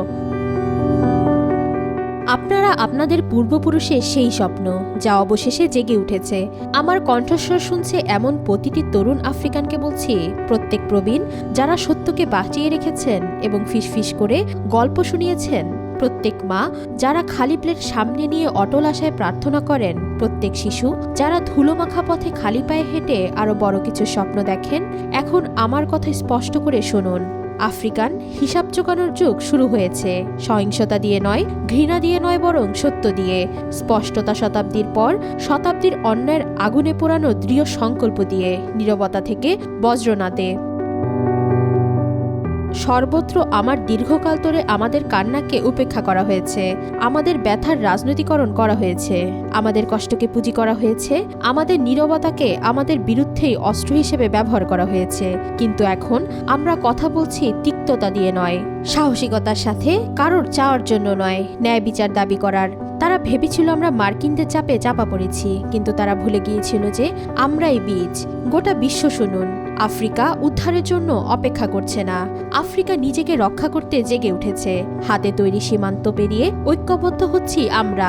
আপনারা আপনাদের পূর্বপুরুষের সেই স্বপ্ন, যা অবশেষে জেগে উঠেছে। আমার কণ্ঠস্বর শুনছে এমন প্রতিটি তরুণ আফ্রিকানকে বলছি, প্রত্যেক প্রবীণ যারা সত্যকে বাঁচিয়ে রেখেছেন এবং ফিসফিস করে গল্প শুনিয়েছেন, প্রত্যেক মা যারা খালি প্লেট সামনে নিয়ে অটল আশায় প্রার্থনা করেন, প্রত্যেক শিশু যারা ধুলোমাখা পথে খালি পায়ে হেঁটে আরও বড় কিছু স্বপ্ন দেখেন, এখন আমার কথা স্পষ্ট করে শুনুন। আফ্রিকান হিসাব চোকানোর যুগ শুরু হয়েছে। সহিংসতা দিয়ে নয়, ঘৃণা দিয়ে নয়, বরং সত্য দিয়ে। স্পষ্টতা শতাব্দীর পর শতাব্দীর অন্যায়ের আগুনে পোড়ানো দৃঢ় সংকল্প দিয়ে। নীরবতা থেকে বজ্রনাদে। সর্বত্র আমার দীর্ঘকাল ধরে আমাদের কান্নাকে উপেক্ষা করা হয়েছে, আমাদের ব্যথার রাজনৈতিকরণ করা হয়েছে, আমাদের কষ্টকে পুঁজি করা হয়েছে, আমাদের নীরবতাকে আমাদের বিরুদ্ধেই অস্ত্র হিসেবে ব্যবহার করা হয়েছে। কিন্তু এখন আমরা কথা বলছি তিক্ততা দিয়ে নয়, সাহসিকতার সাথে, কারোর চাওয়ার জন্য নয়, ন্যায় বিচার দাবি করার। তারা ভেবেছিল আমরা মার্কিনদের চাপে চাপা পড়েছি, কিন্তু তারা ভুলে গিয়েছিল যে আমরাই বীজ। গোটা বিশ্ব শুনুন, আফ্রিকা উদ্ধারের জন্য অপেক্ষা করছে না। আফ্রিকা নিজেকে রক্ষা করতে জেগে উঠেছে। হাতে তৈরি সীমান্ত পেরিয়ে ঐক্যবদ্ধ হচ্ছি আমরা।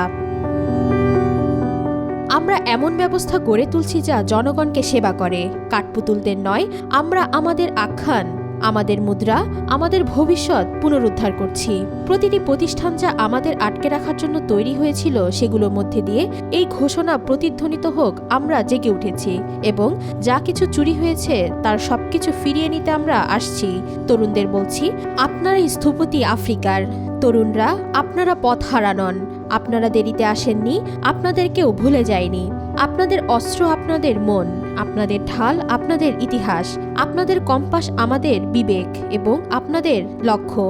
আমরা এমন ব্যবস্থা গড়ে তুলছি যা জনগণকে সেবা করে, কাঠপুতুলদের নয়। আমরা আমাদের আখ্যান, আমাদের মুদ্রা, আমাদের ভবিষ্যৎ পুনরুদ্ধার করছি। প্রতিটি প্রতিষ্ঠান যা আমাদের আটকে রাখার জন্য তৈরি হয়েছিল, সেগুলোর মধ্যে দিয়ে এই ঘোষণা প্রতিধ্বনিত হোক, আমরা জেগে উঠেছি এবং যা কিছু চুরি হয়েছে তার সবকিছু ফিরিয়ে নিতে আমরা আসছি। তরুণদের বলছি, আপনারাই স্থপতি আফ্রিকার। তরুণরা, আপনারা পথ হারানন, আপনারা দেরিতে আসেননি, আপনাদেরকেও ভুলে যায়নি। আপনাদের অস্ত্র আপনাদের মন, আপনাদের ঢাল আপনাদের ইতিহাস, আপনাদের কম্পাস আমাদের বিবেক এবং আপনাদের লক্ষ্য।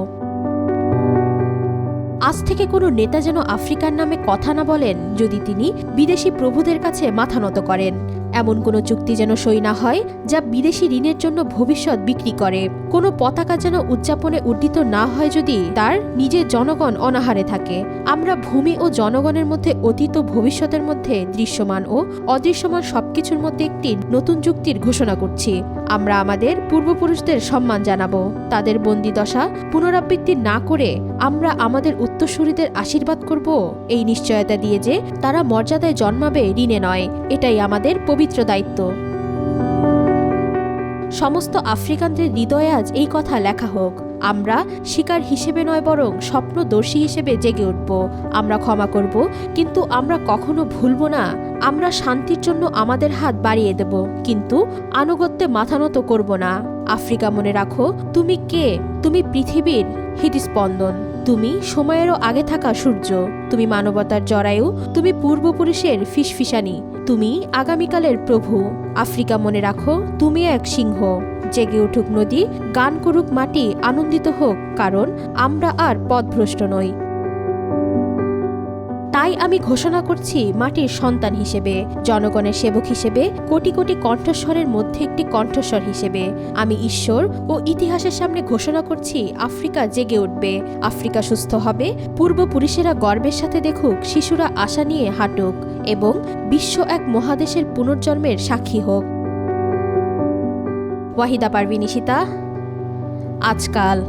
আজ থেকে কোনো নেতা যেন আফ্রিকার নামে কথা না বলেন যদি তিনি বিদেশি প্রভুদের কাছে মাথা নত করেন। এমন কোনো চুক্তি যেন সই না হয় যা বিদেশি ঋণের জন্য ভবিষ্যৎ বিক্রি করে। কোনো পতাকা যেন উদযাপনে উড্ডিত না হয় যদি তার নিজের জনগণ অনাহারে থাকে। আমরা ভূমি ও জনগণের মধ্যে অতীত ও ভবিষ্যতের মধ্যে দৃশ্যমান ও অদৃশ্যমান সবকিছুর মধ্যে একটি নতুন চুক্তির ঘোষণা করছি। আমরা আমাদের পূর্বপুরুষদের সম্মান জানাবো, তাদের বন্দিদশা পুনরাবৃত্তি না করে আমরা আমাদের উত্তরসূরিদের আশীর্বাদ করব, এই নিশ্চয়তা দিয়ে যে তারা মর্যাদায় জন্মাবে, ঋণে নয়। এটাই আমাদের পবিত্র দায়িত্ব। সমস্ত আফ্রিকানদের হৃদয়ে আজ এই কথা লেখা হোক। আমরা শিকার হিসেবে নয়, বরং স্বপ্নদর্শী হিসেবে জেগে উঠব। আমরা ক্ষমা করব, কিন্তু আমরা কখনো ভুলব না। আমরা শান্তির জন্য আমাদের হাত বাড়িয়ে দেব, কিন্তু আনুগত্যে মাথা নত করব না। আফ্রিকা, মনে রাখো, তুমি কে? তুমি পৃথিবীর হৃদস্পন্দন, তুমি সময়েরও আগে থাকা সূর্য, তুমি মানবতার জরায়ু, তুমি পূর্বপুরুষের ফিসফিসানি, তুমি আগামীকালের প্রভু। আফ্রিকা, মনে রাখো, তুমি এক সিংহ। জেগে উঠুক নদী, গান করুক মাটি, আনন্দিত হোক, কারণ আমরা আর পথভ্রষ্ট নই। তাই আমি ঘোষণা করছি, মাটির সন্তান হিসেবে, জনগণের সেবক হিসেবে, কোটি কোটি কণ্ঠস্বরের মধ্যে একটি কণ্ঠস্বর হিসেবে আমি ঈশ্বর ও ইতিহাসের সামনে ঘোষণা করছি, আফ্রিকা জেগে উঠবে, আফ্রিকা সুস্থ হবে, পূর্বপুরুষেরা গর্বের সাথে দেখুক, শিশুরা আশা নিয়ে হাঁটুক এবং বিশ্ব এক মহাদেশের পুনর্জন্মের সাক্ষী হোক। ওয়াহিদা পারভিন ইশিতা, আজকাল।